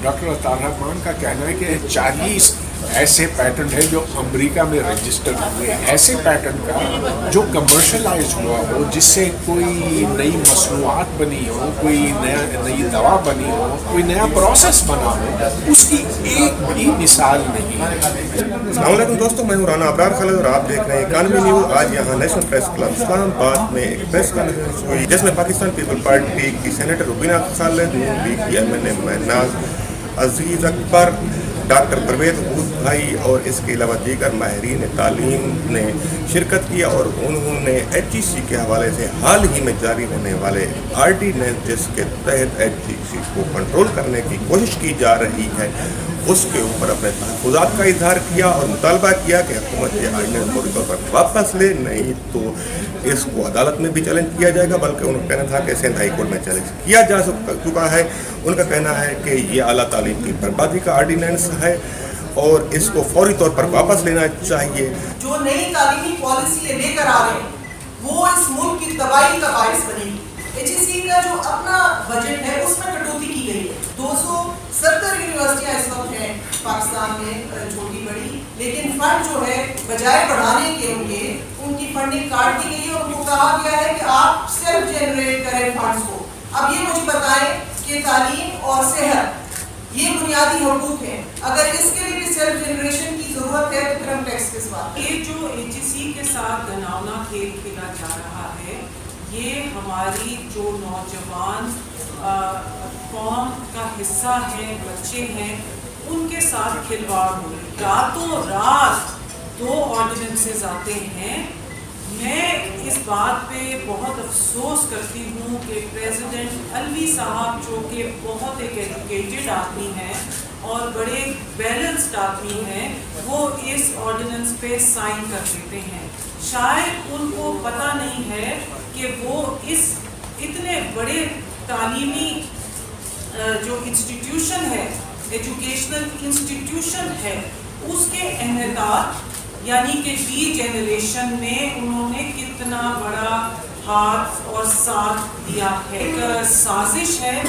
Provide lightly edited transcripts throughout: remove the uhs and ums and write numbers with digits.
Doctor عطاء الرحمان کا کہنا ہے کہ 40 ایسے پیٹنٹ ہیں جو امریکہ میں رجسٹر ہوئے ہیں، ایسے پیٹنٹ کا جو کمرشلائز ہوا ہو، جس سے کوئی نئی مصنوعات بنی ہو، کوئی نئی دوا بنی ہو، کوئی نیا پروسیس بنا ہو، اس کی ایک بھی مثال نہیں ہے۔ السلام علیکم دوستوں، میں ہوں رانا ابرار خالد اور آپ دیکھ رہے ہیں اکانومی نیوز۔ آج یہاں نیشنل پریس کلب اسلام آباد میں ایک پریس کانفرنس ہوئی جس میں پاکستان پیپل پارٹی کی سینیٹر روبینہ خالد، پی ایم این اے مہناز عزیز اکبر، ڈاکٹر پرویز حود بھائی اور اس کے علاوہ دیگر ماہرین تعلیم نے شرکت کی، اور انہوں نے ایچ ای سی کے حوالے سے حال ہی میں جاری ہونے والے آرڈیننس جس کے تحت ایچ ای سی کو کنٹرول کرنے کی کوشش کی جا رہی ہے اس کے اوپر اپنے تحفظات کا اظہار کیا اور مطالبہ کیا کہ حکومت یہ آرڈیننس فوری طور پر واپس لے، نہیں تو اس کو عدالت میں بھی چیلنج کیا جائے گا، بلکہ ان کا کہنا تھا کہ سندھ ہائی کورٹ میں چیلنج کیا جا چکا ہے۔ ان کا کہنا ہے کہ یہ اعلیٰ تعلیم کی بربادی کا آرڈیننس ہے اور اس کو فوری طور پر واپس لینا چاہیے۔ جو نئی تعلیمی پالیسی لے کر آ رہے ہیں وہ اس ملک کی تباہی کا باعث بنے گی۔ ایچ ای سی کا جو اپنا بجٹ ہے اس میں کٹوتی کی گئی ہے۔ 270 یونیورسٹیاں اس وقت ہیں پاکستان میں، چھوٹی بڑی، لیکن فنڈ جو ہے بجائے بڑھانے کے ان کی فنڈنگ کاٹ دی گئی ہے اور ان کو کہا گیا ہے کہ آپ سیلف جنریٹ کریں فنڈز کو۔ اب یہ مجھے بتائیں کہ تعلیم اور صحت یہ بنیادی حقوق ہیں، اگر اس کے لیے بھی سیلف جنریشن کی ضرورت ہے تو پھر ہم ٹیکس کس بات؟ یہ جو ایچ ای سی کے ساتھ گھناؤنا کھیل کھیلا جا رہا ہے، یہ ہماری جو نوجوان قوم کا حصہ ہیں، بچے ہیں، ان کے ساتھ کھلواڑ ہو رہی ہے۔ راتوں رات 2 آرڈیننسز آتے ہیں۔ میں اس بات پہ بہت افسوس کرتی ہوں کہ پریزیڈنٹ علوی صاحب جو کہ بہت ایک ایجوکیٹڈ آدمی ہیں اور بڑے بیلنسڈ آدمی ہیں، وہ اس آرڈیننس پہ سائن کر دیتے ہیں۔ شاید ان کو پتہ نہیں ہے کہ وہ اس اتنے بڑے تعلیمی جو انسٹیٹیوشن ہے، ایجوکیشنل انسٹیٹیوشن ہے، اس کے انحطاط یعنی کہ ڈی جنریشن میں انہوں نے کتنا بڑا ہاتھ اور ساتھ دیا ہے۔ ایک سازش ہے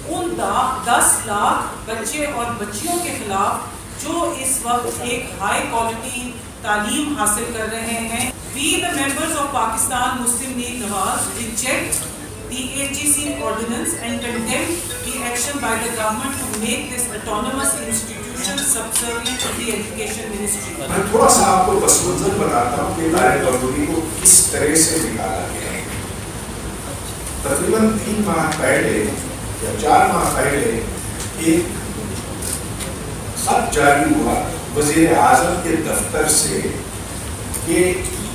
ان 10 لاکھ بچے اور بچیوں کے خلاف جو اس وقت ایک ہائی کوالٹی تعلیم حاصل کر رہے ہیں۔ We the members of Pakistan Muslim League Nawaz reject the HEC ordinance and condemn the action by the government to make this autonomous institution subservient to the education ministry. میں تھوڑا سا آپ کو پس منظر بتاتا ہوں کہ ادارے بندی کو کس طرح سے نکالا گیا ہے۔ تقریباً 3 ماہ پہلے یا 4 ماہ پہلے ایک خط جاری ہوا وزیر اعظم کے دفتر سے کہ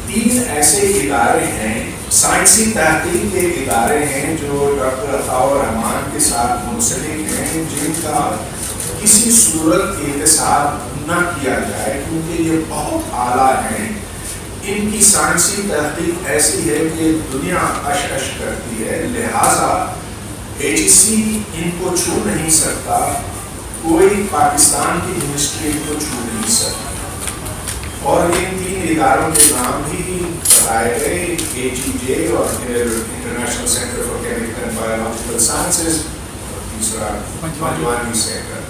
3 ایسے ادارے ہیں، سائنسی تحقیق کے ادارے ہیں جو ڈاکٹر عطاء الرحمان کے ساتھ منسلک ہیں، جن کا کسی صورت احتساب نہ کیا جائے کیونکہ یہ بہت اعلیٰ ہیں۔ ان کی سائنسی تحقیق ایسی ہے کہ دنیا اش کرتی ہے، لہٰذا ایچ ای سی ان کو چھو نہیں سکتا، کوئی پاکستان کی منسٹری ان کو چھو نہیں سکتا۔ اور ان 3 اداروں کے نام بھی بتائے گئے، ایچ ای جے اور international centre for chemical and biological sciences, اور تیسرا پنجوانی سینٹر۔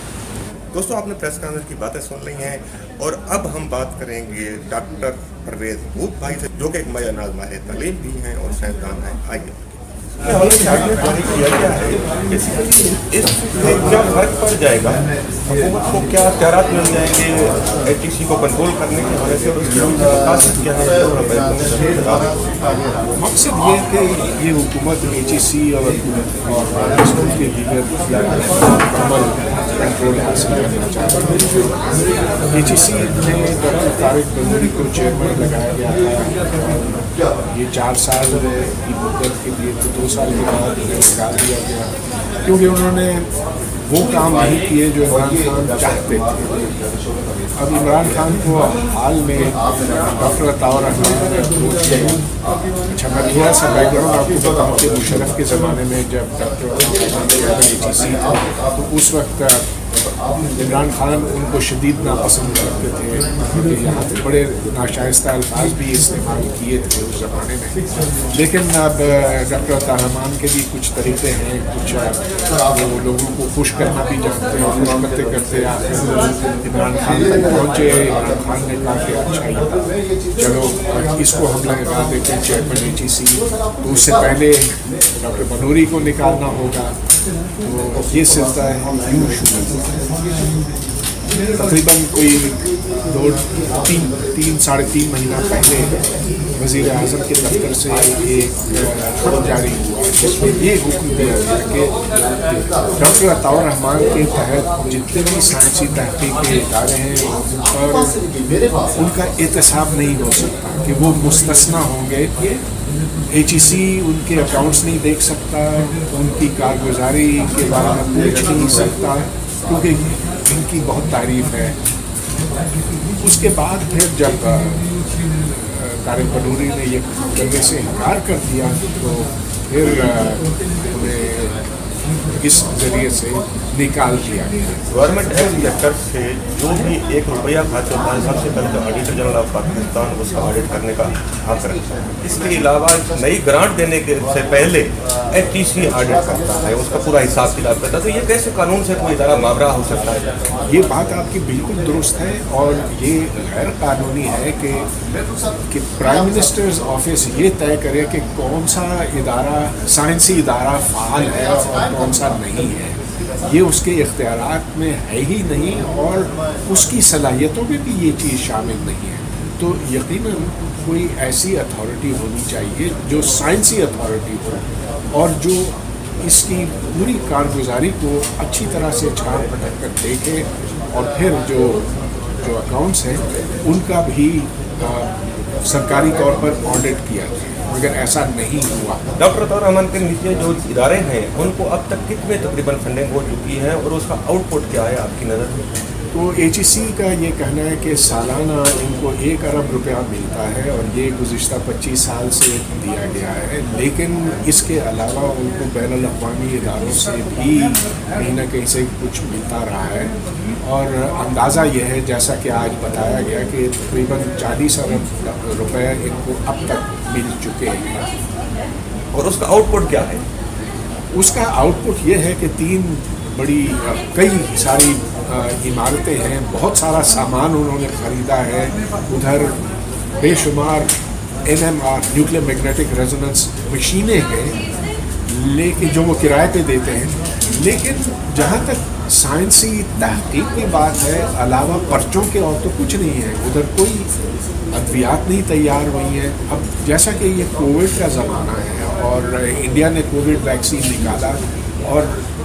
دوستوں، آپ نے پریس کانفرنس کی باتیں سن لی ہیں اور اب ہم بات کریں گے ڈاکٹر پرویز حود بھائی سے جو کہ ایک ماہر تعلیم بھی ہیں اور سائنسدان ہیں۔ آئیے اس میں کیا فرق پڑ جائے گا، حکومت کو کیا اختیارات مل جائیں گے ایچ ای سی کو کنٹرول کرنے کی وجہ سے، اور اس کے مقاصد کیا ہے؟ مقصد یہ ہے کہ یہ حکومت ایچ ای سی اور پاکستان کے دیگر عمل کنٹرول حاصل کرنا چاہتی ہے۔ ایچ ای سی میں ڈاکٹر طارق بنوری کو چیئرمین لگایا گیا تھا، یہ 4 سال کی مدت کے لیے، تو 2 سال کے بعد انہیں نکال دیا گیا کیونکہ انہوں نے وہ کام نہیں کیے جو عمران خان چاہتے تھے۔ اب عمران خان کو حال میں ڈاکٹر عطاء الرحمان نے اپروچ کیا۔ اچھا، میں تھوڑا سا بیک گراؤنڈ آپ کو بتاؤں کہ مشرف کے زمانے میں جب ڈاکٹر عطاء الرحمان ایچ ای سی تھا تو اس وقت इमरान खान उनको शदीद नापसंद करते थे, क्योंकि यहाँ पे बड़े नाशाइस्ता अल्फाज भी इस्तेमाल किए थे उस ज़माने में। लेकिन अब डॉक्टर अता रहमान के भी कुछ तरीके हैं, कुछ वो लोगों को खुश करना भी जानते हैं, और खुश करते करते आखिर इमरान खान तक पहुँचे। इमरान खान ने कहा कि अच्छा ही चलो इसको हम लगा देते हैं चेयरमैन AGC, तो उससे पहले डॉक्टर बनूरी को निकालना होगा। तो ये सिलसिला है यूँ शुरू तकरीबन कोई 3-3.5 महीना पहले वज़ीर आज़म के दफ्तर से एक खत जारी हुआ जिसमें ये हुक्म दिया गया कि डॉक्टर अताउर रहमान के तहत जितने भी साइंसी तहकीक के इदारे हैं उन पर उनका एहतसाब नहीं हो सकता, कि वो मुस्तस्ना होंगे। AGC उनके अकाउंट्स नहीं देख सकता, उनकी कारगुजारी के बारे में पूछ नहीं सकता, क्योंकि इनकी बहुत तारीफ है। उसके बाद फिर जब तारिक बनूरी ने ये करने से इनकार कर दिया, तो फिर उन्हें इस जरिए से निकाल दिया गया। गवर्नमेंट एक्ट से जो भी ₹1 खर्च होता है, सबसे पहले तो ऑडिटर जनरल ऑफ पाकिस्तान उसका ऑडिट करने का हक रखता है। इसके अलावा नई ग्रांट देने के से पहले HTC ऑडिट करता है, उसका पूरा हिसाब किताब करता है। तो ये कैसे कानून से कोई इदारा मावरा हो सकता है? ये बात आपकी बिल्कुल दुरुस्त है, और ये गैर कानूनी है कि प्राइम मिनिस्टर्स ऑफिस ये तय करे कि कौन सा इदारा साइंसी इदारा फ़ाल है और कौन सा नहीं है। ये उसके इख्तियारात में है ही नहीं, और उसकी सलाहियतों में भी ये चीज़ शामिल नहीं है। तो यकीनन कोई ऐसी अथॉरिटी होनी चाहिए जो साइंसी अथॉरिटी हो, और जो इसकी पूरी कारगुजारी को अच्छी तरह से छान पटक कर देखे, और फिर जो अकाउंट्स हैं उनका भी सरकारी तौर पर ऑडिट किया जाए, मगर ऐसा नहीं हुआ। डॉक्टर अताउर रहमान के नीचे जो इदारे हैं उनको अब तक कितने तकरीबन फंडिंग हो चुकी है, और उसका आउटपुट क्या है आपकी नज़र में? तो AGC का ये कहना है कि सालाना इनको ₹1 अरब मिलता है, और ये गुज़िश्ता 25 साल से दिया गया है। लेकिन इसके अलावा उनको बैनुल अक़वामी इदारों से भी कहीं ना कहीं से कुछ मिलता रहा है, और अंदाज़ा यह है, जैसा कि आज बताया गया, कि तकरीबन ₹40 अरब इनको अब तक मिल चुके हैं। और उसका आउटपुट क्या है? उसका आउटपुट ये है कि कई सारी इमारतें हैं, बहुत सारा सामान उन्होंने ख़रीदा है, उधर बेशुमार NMR न्यूक्लियर मैग्नेटिक रेजोनेंस मशीनें हैं, लेकिन जो वो किराए पे देते हैं। लेकिन जहाँ तक साइंसी तहकीक की बात है, अलावा पर्चों के और तो कुछ नहीं है, उधर कोई अद्वियात नहीं तैयार हुई हैं। अब जैसा कि ये कोविड का ज़माना है, और इंडिया ने कोविड वैक्सीन निकाला, और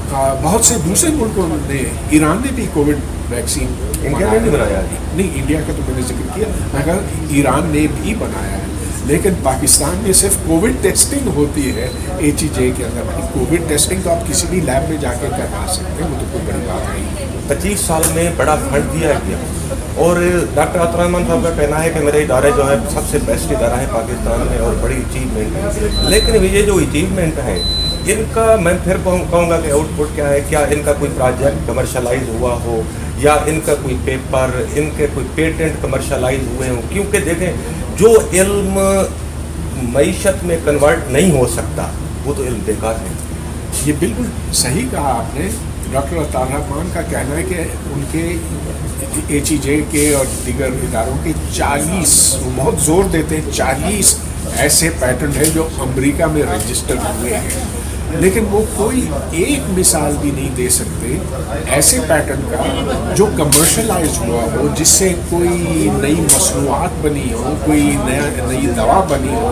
बहुत से दूसरे मुल्कों ने, ईरान ने भी कोविड वैक्सीन इंडिया ने भी बनाया है? नहीं, इंडिया का तो मैंने जिक्र किया, मगर ईरान ने भी बनाया है। लेकिन पाकिस्तान में सिर्फ कोविड टेस्टिंग होती है AGJ के अंदर। कोविड टेस्टिंग तो आप किसी भी लैब में जाके करवा सकते हैं, वो तो कोई बड़ी बात नहीं। 25 साल में बड़ा फंड दिया गया, और डॉक्टर अताउर रहमान साहब का कहना है कि मेरा इदारा जो है सबसे बेस्ट इदारा है पाकिस्तान में, और बड़ी अचीवमेंट है। लेकिन ये जो अचीवमेंट है इनका, मैं फिर कहूँगा कि आउटपुट क्या है? क्या इनका कोई प्रोजेक्ट कमर्शलाइज हुआ हो, या इनका कोई पेपर, इनके कोई पेटेंट कमर्शलाइज हुए हों? क्योंकि देखें, जो इल्म मईशत में कन्वर्ट नहीं हो सकता वो तो इल्म बेकार है। ये बिल्कुल सही कहा आपने। डॉक्टर अताउर रहमान का कहना है कि उनके AGJ के और दीगर इदारों के 40, वो बहुत जोर देते हैं, 40 ऐसे पैटेंट हैं जो अमेरिका में रजिस्टर हुए हैं, लेकिन वो कोई एक मिसाल भी नहीं दे सकते ऐसे पैटर्न का जो कमर्शलाइज हुआ हो, जिससे कोई नई मसनूआत बनी हो, कोई नई दवा बनी हो,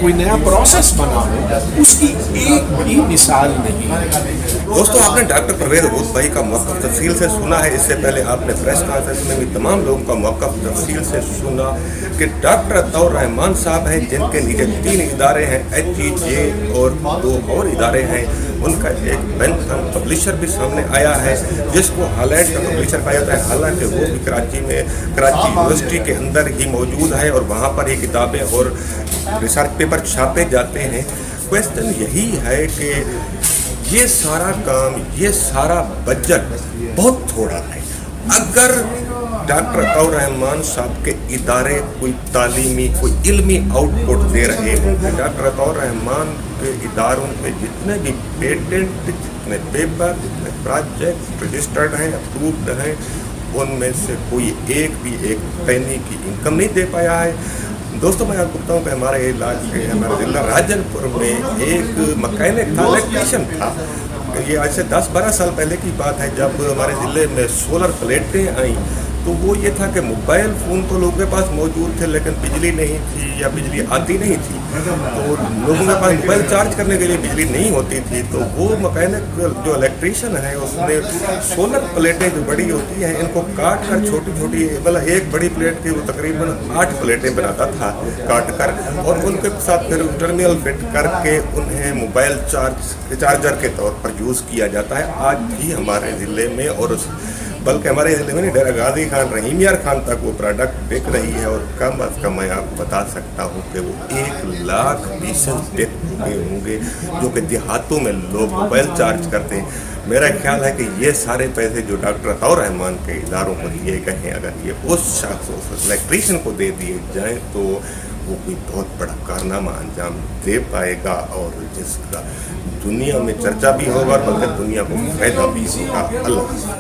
कोई नया प्रोसेस बना हो, उसकी एक भी मिसाल नहीं है। दोस्तों, आपने डॉक्टर परवेज़ अबूद भाई का मौक़िफ़ तफसील से सुना है। इससे पहले आपने प्रेस कॉन्फ्रेंस में भी तमाम लोगों का मौक़िफ़ तफसील से सुना कि डॉक्टर अताउर रहमान साहब हैं, जिनके नीचे 3 इदारे हैं, HGJ और 2 और इदारे हैं। उनका एक बेंथम पब्लिशर भी सामने आया है, जिसको हाईलाइट का पब्लिशर कहा जाता है। हालांकि वो भी कराची यूनिवर्सिटी के अंदर ही मौजूद है, और वहाँ पर ये किताबें और रिसर्च पेपर छापे जाते हैं। क्वेश्चन यही है कि ये सारा काम, ये सारा बजट बहुत थोड़ा है। अगर डॉक्टर अताउर रहमान साहब के इदारे कोई तालीमी, कोई इल्मी आउटपुट दे रहे हैं, डॉक्टर अताउर रहमान के इदारों पे जितने भी पेटेंट, जितने पेपर, जितने प्रोजेक्ट रजिस्टर्ड हैं, अप्रूव्ड हैं, उनमें से कोई एक भी एक पैनी की इनकम नहीं दे पाया है। दोस्तों, मैं आपको बताऊँ कि हमारे इलाके, हमारे जिला राजनपुर में एक मैकेनिक था, इलेक्ट्रीशियन था। ये आज से 10-12 साल पहले की बात है, जब हमारे ज़िले में सोलर प्लेटें आई तो वो ये था कि मोबाइल फ़ोन तो लोगों के पास मौजूद थे, लेकिन बिजली नहीं थी या बिजली आती नहीं थी, तो लोगों के पास मोबाइल चार्ज करने के लिए बिजली नहीं होती थी। तो वो मैकेनिक जो इलेक्ट्रीशियन है, उसने सोलर प्लेटें जो बड़ी होती हैं, इनको काट कर छोटी छोटी, मतलब एक बड़ी प्लेट की वो तकरीबन 8 प्लेटें बनाता था काट कर, और उनके साथ फिर टर्मिनल फिट करके उन्हें मोबाइल चार्जर के तौर पर यूज़ किया जाता है। आज भी हमारे ज़िले में, और बल्कि हमारे ज़िले में नहीं, डेरा गाजी खान, रहीम यार खान तक वो प्रोडक्ट बिक रही है। और कम अज़ कम मैं आपको बता सकता हूँ कि वो 1 लाख पीसेस बिक चुके होंगे, जो कि देहातों में लोग मोबाइल चार्ज करते हैं। मेरा ख्याल है कि ये सारे पैसे जो डॉक्टर अताउर रहमान के इदारों को दिए गए हैं, अगर ये उस शख्स, उस इलेक्ट्रीशियन को दे दिए जाएँ तो वो कोई बहुत बड़ा कारनामा अंजाम दे पाएगा, और जिसका दुनिया में चर्चा भी होगा, बल्कि दुनिया को फायदा भी होगा। अल्लाह।